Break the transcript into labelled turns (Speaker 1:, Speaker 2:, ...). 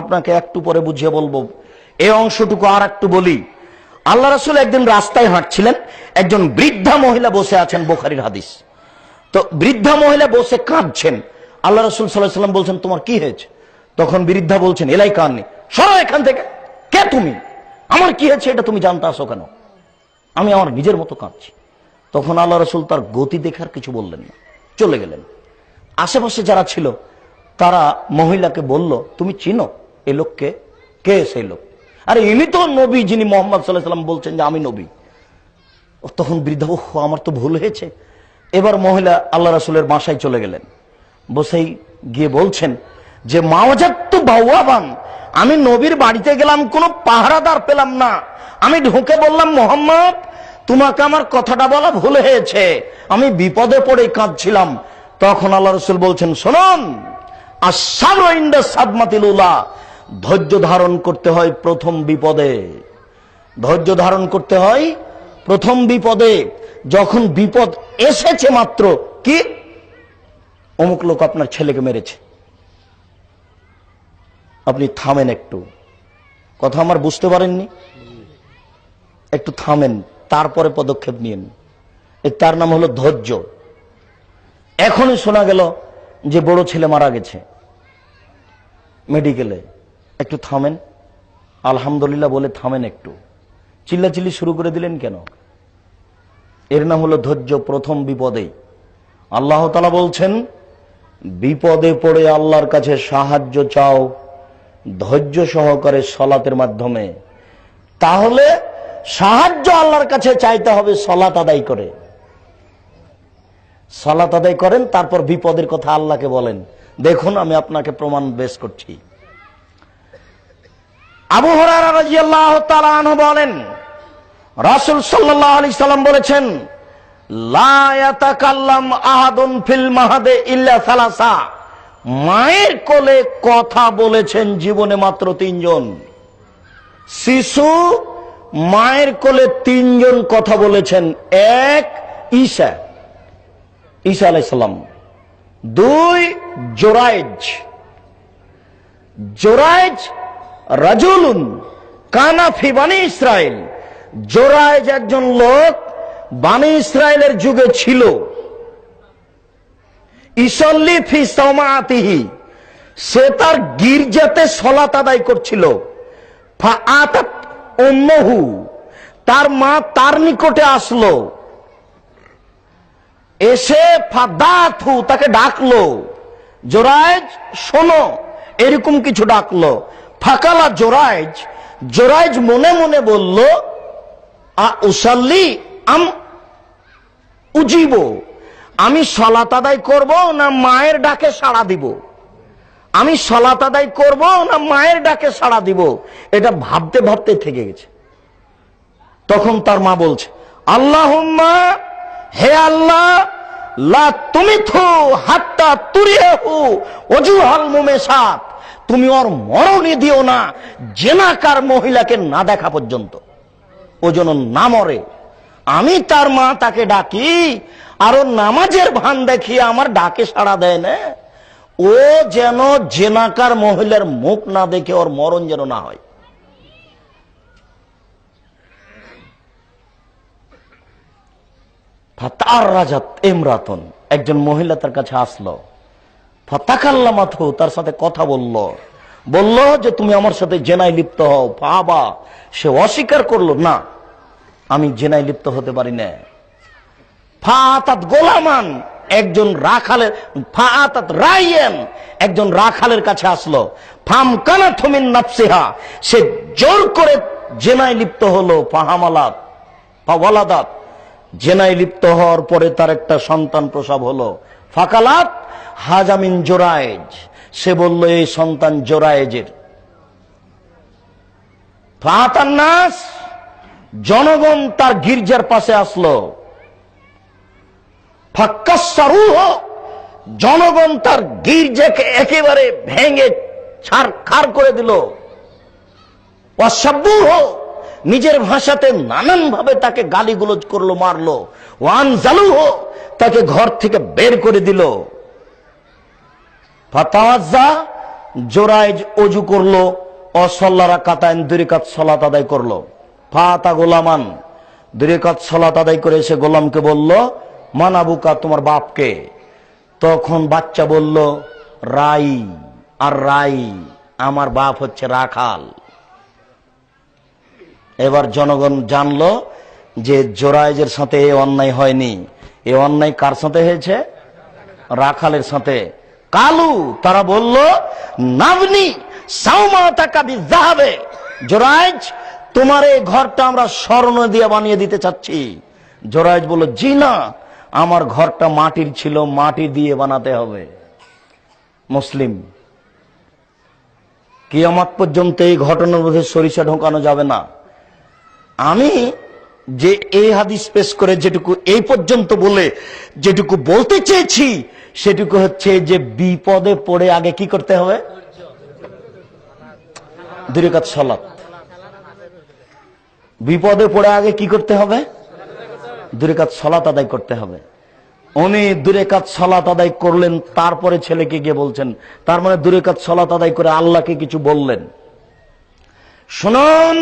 Speaker 1: আপনাকে একটু পরে বুঝিয়ে বলবো, এই অংশটুকু আর একটু বলি। আল্লাহ রাসূল একদিন রাস্তায় হাঁটছিলেন, একজন বৃদ্ধা মহিলা বসে আছেন, বুখারীর হাদিস। তো বৃদ্ধা মহিলা বসে কাঁদছেন। আল্লাহ রাসূল সাল্লাল্লাহু আলাইহি ওয়াসাল্লাম বলছেন, তোমার কি হয়েছে? তখন বৃদ্ধা বলছেন, এলাই কান্নি, সরো এখান থেকে, কে তুমি? আমার কি হয়েছে এটা তুমি জানতে আসো কেন? আমি আমার নিজের মতো কাঁদছি। তখন আল্লাহ রাসূল তার গতি দেখার কিছু বললেন না, চলে গেলেন। আশেপাশে যারা ছিল তারা মহিলাকে বলল, তুমি চিনো এই লোককে? কে সেই লোক? আরে ইনি তো নবী, যিনি মুহাম্মদ সাল্লাল্লাহু আলাইহি ওয়াসাল্লাম বলছেন যে আমি নবী। তখন বৃদ্ধা, ওহ আমার তো ভুল হয়েছে। এবার মহিলা আল্লাহ রাসূলের বাসায় চলে গেলেন। বসেই গিয়ে বলছেন যে মাওয়াজাত্তু বাওয়াবান, আমি নবীর বাড়িতে গেলাম, কোনো পাহারাদার পেলাম না। আমি ঢুকে বললাম, মুহাম্মদ তোমাকে আমার কথাটা বলা ভুল হয়েছে, আমি বিপদে পড়ে কাঁদছিলাম। তখন আল্লাহ রাসূল বলছেন, শুনুন, আস-সাবরু ইনদা সাদমাতিল উলা, ধৈর্য ধারণ করতে হয় প্রথম বিপদে। ধৈর্য ধারণ করতে হয় প্রথম বিপদে। যখন বিপদ এসেছে মাত্র, কি অমুক লোক আপনার ছেলেকে মেরেছে, আপনি থামেন একটু, কথা আমার বুঝতে পারেননি, একটু থামেন, তারপরে পদক্ষেপ নিন। তার নাম হলো ধৈর্য। এখনই শোনা গেল যে বড় ছেলে মারা গেছে মেডিকেলে, একটু থামেন, আলহামদুলিল্লাহ বলে থামেন, একটু চিল্লাচিল্লি শুরু করে দিলেন কেন? এর নাম হলো ধৈর্য প্রথম বিপদে। আল্লাহ তাআলা বলছেন, বিপদে পড়ে আল্লাহর কাছে সাহায্য চাও ধৈর্য সহকারে সালাতের মাধ্যমে। তাহলে সাহায্য আল্লাহর কাছে চাইতে হবে সালাত আদায় করে। সালাত আদায় করেন, তারপর বিপদের কথা আল্লাহকে বলেন। দেখুন আমি আপনাকে প্রমাণ বেশ করছি। আবু হুরায়রা রাদিয়াল্লাহু তাআলা আনহু বলেন, রাসূল সাল্লাল্লাহু আলাইহি সাল্লাম বলেছেন, লা ইয়াতাকাল্লাম আহাদুন ফিল মাহাদে ইল্লা সালাসা, মায়ের কোলে কথা বলেছেন জীবনে মাত্র তিনজন। শিশু মায়ের কোলে তিনজন কথা বলেছেন। এক, ঈসা আলাইহিস সালাম। দুই, জোরাইজ রাজুলুন কানা ফি বানি ইসরাইল। জোরাইজ একজন লোক বানি ইসরাইলের যুগে ছিল। ইসল্লি ফি সাওমাতিহি, সে তার গির্জাতে সালাত আদায় করছিল। ফাআতাত উম্মুহু, তার মা তার নিকটে আসলো, এসে ফাদাতহু, তাকে ডাকলো, জোরাইজ শোনো, এরকম কিছু ডাকলো। ফাকালা জোরাইজ মনে মনে বলল, আ উসাল্লি আম উজিব, আমি সালাত আদায় করব না মায়ের ডাকে সাড়া দিব? আমি সালাত আদায় করব না মায়ের ডাকে সাড়া দিব? এটা ভাবতে ভাবতে থেকে গেছে। তখন তার মা বলছে, আল্লাহুম্মা, হে আল্লাহ, লা তুমিথু হাত্তা তুরিহু ওজুহাল মুমেসাত, তুমি ওর মরণই দিও না জেনাকার মহিলাকে না দেখা পর্যন্ত, ও যেন না মরে। আমি তার মা, তাকে ডাকি, আর ও নামাজের ভান দেখিয়ে আমার ডাকে সাড়া দেয় না, ও যেন জেনাকার মহিলার মুখ না দেখে ওর মরণ যেন না হয়। ফাতার রাজাত ইমরাতুন, একজন মহিলা তার কাছে আসলো। ফাতাকাল্লামাতহু, তার সাথে কথা বলল যে তুমি আমার সাথে জেনায় লিপ্ত হও। বাবা, সে অস্বীকার করলো, না আমি জেনায় লিপ্ত হতে পারি না। ফাআতাত গোলামান, একজন রাখালের, ফাআতাত রাইয়ান, একজন রাখালের কাছে আসলো। ফামকানাতহু মিন নাফসিহা, সে জোর করে জেনায় লিপ্ত হলো। ফাহামালাত ফাওয়ালাদাত, জেনায় লিপ্ত হওয়ার পরে তার একটা সন্তান প্রসব হলো। ফাকালাত হাজা মিন জোরাইজ, সে বলল এই সন্তান জোরাইজের। ফাআতান নাস, জনগণ তার গির্জার পাশে আসলো। ফাক্কাসসারুহু, জনগণ তার গির্জাকে একেবারে ভেঙে ছারখার করে দিল। ওয়াসাব্বুহু, নিজের ভাষাতে নানান ভাবে তাকে গালিগুলোজ করলো, মারলো। ওয়ানজালুহু, তাকে ঘর থেকে বের করে দিল। ফাতাওয়াজ্জা জোরাইজ অজু করলো, অসল্লা রাকাতাইন 2 রাকাত সালাত আদায় করলো। ফাতা গোলামান 2 রাকাত সালাত আদায় করে এসে গোলামকে বলল, মান আবুকা, তোমার বাপকে? তখন বাচ্চা বলল, রাই। আর রাই, আমার বাপ হচ্ছে রাখাল। এবার জনগণ জানলো যে জোরাইজের সাথে এ অন্যায় হয়নি, এ অন্যায় কার সাথে হয়েছে? রাখালের সাথে। কালু, তারা বলল, নাবনি সাউমাতাকা বিযাহাবে, জোরাইজ তোমার এই ঘরটা আমরা স্বর্ণ দিয়ে বানিয়ে দিতে চাচ্ছি। জোরাইজ বলল, জি না, আমার ঘরটা মাটির ছিল, মাটি দিয়ে বানাতে হবে। মুসলিম। কিয়ামত পর্যন্ত এই ঘটনার মধ্যে সরিষা ঢোকানো যাবে না। আমি যে এই হাদিস পেশ করে যেটুকু এই পর্যন্ত বলে যেটুকু বলতে চেয়েছি সেটুকু হচ্ছে যে বিপদে পড়ে আগে কি করতে হবে? 2 রাকাত সালাত। বিপদে পড়ে আগে কি করতে হবে? 2 রাকাত সালাত আদায় করতে হবে। উনি 2 রাকাত সালাত আদায় করলেন, তারপরে ছেলেকে গিয়ে বলছেন, তার মানে 2 রাকাত সালাত আদায় করে আল্লাহকে কিছু বললেন। শুনুন,